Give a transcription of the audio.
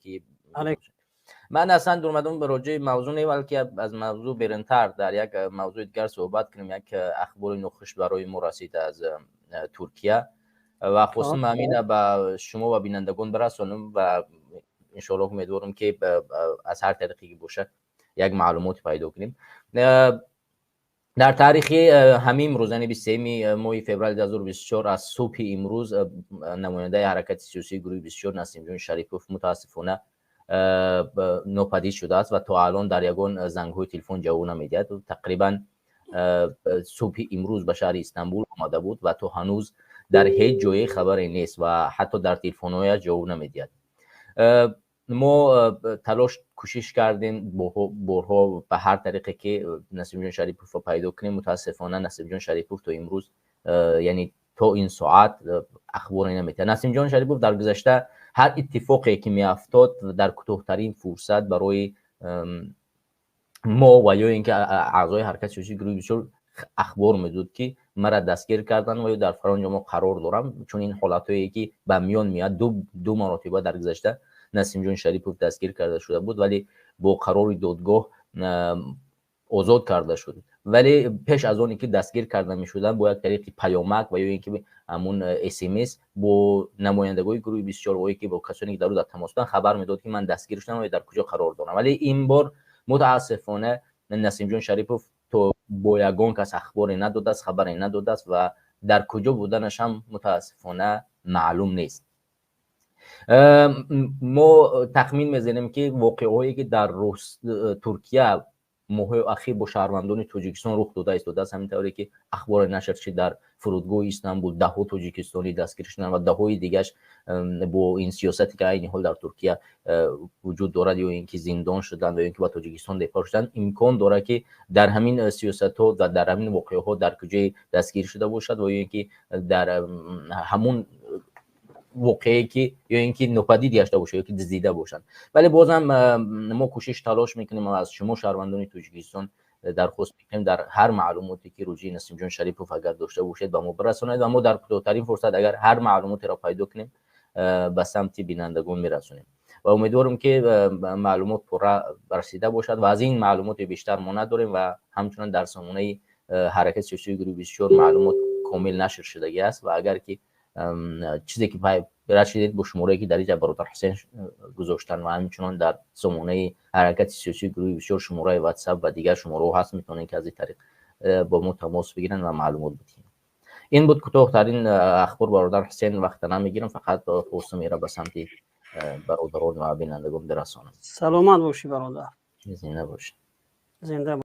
که علیکم. من اصلا اومدم به راجع موضوع نه، بلکه از موضوع برنتر در یک موضوع دیگر صحبت کنیم. یک اخبار نخست برای ما رسید از ترکیه و خواستم همین به شما و بینندگان برسانم و ان شاء الله امیدوارم که از هر طریقی که باشه یک معلومات پیدا کنیم. در تاریخ همین امروز یعنی 23 ماه فوریه 2024 از صبح امروز نماینده حرکت سیاسی گروه 24 نسیم جان شریفوف متاسفانه ناپدید شده است و تا الان در یگان زنگ‌های تلفن جواب نمیدهد. تقریبا صبح امروز به شهر استانبول آمده بود و تا هنوز در هیچ جای خبری نیست و حتی در تلفن‌های جواب نمیدهد. ما تلاش کوشش کردیم بارها به هر طریقی که نسیم جان شریفوف رو پیدا کنیم. متاسفانه نسیم جان شریفوف تا امروز یعنی تا این ساعت اخباری نمیده. نسیم جان شریفوف در گذشته هر اتفاقی که میافتاد در کوتاه‌ترین فرصت برای ما و یا اینکه اعضای حرکت سیاسی گروه 24 اخبار میداد که مرا دستگیر کردن و یا در فرانجا ما قرار دارم، چون این حالتایی که به میان میاد دو مرتبه در گذشته نسیم جان شریفوف دستگیر کرده شده بود ولی با قرار دادگاه آزاد کرده شد. ولی پیش از اون که دستگیر کرده میشدن با یک طریق پیامک و یا اینکه همون اس ام اس با نمایندگان گروه 24 وایی که با کسانی که در تماس بودن خبر میداد که من دستگیر شدم و در کجا قرار دارم. ولی این بار متاسفانه نسیم جان شریفوف تو با یگان کس اخباری نداده است، خبری نداده است و در کجا بودنش هم متاسفانه معلوم نیست. ما تخمین میزنیم که واقعهایی که در ترکیه ماه اخیر با شهروندان تاجیکستان رخ داده است همین طوری که اخبار نشر شد در فرودگاه استانبول 10 تاجیکستانی دستگیر شدن و 10 دیگه‌اش با این سیاستی که این حال در ترکیه وجود دارد یا اینکه زندان شدن یا اینکه با تاجیکستان دفاع شدن، امکان داره که در همین سیاست‌ها و در همین واقعه‌ها در کجای دستگیر شده باشد و یا اینکه در همون واقعی که یا اینکه ناپدید گشته باشه یا که دزدیده باشن. ولی بازم ما کوشش تلاش میکنیم و از شما شهروندان تاجیکستان درخواست میکنیم در هر معلوماتی که روجی نسیم جان شریفوف اگر داشته باشید با ما برسانید و ما در کوتاه‌ترین فرصت اگر هر معلوماتی را پیدا کنیم به سمت بینندگان میرسونیم و امیدوارم که معلومات پوره رسیده باشد و از این معلومات بیشتر ما نداریم و همچنان در سامانه حرکت سیاسی گروه 24 معلومات کامل نشر شدگی است و اگر که چیزی که برشیدید با شماره‌ای که در اینجا برادر حسین گذاشتن و همچنان در سامانه حرکت سیاسی گروه 24 شماره واتساپ و دیگر شماره هست، میتونین که از این طریق با ما تماس بگیرن و معلومات بدین. این بود کوتاه‌ترین اخبار برادر حسین، وقت نمیگیرم، فقط خواستم میره به سمت برادران و بینندگان برسانم. سلامت باشی برادر. زنده باشی. زنده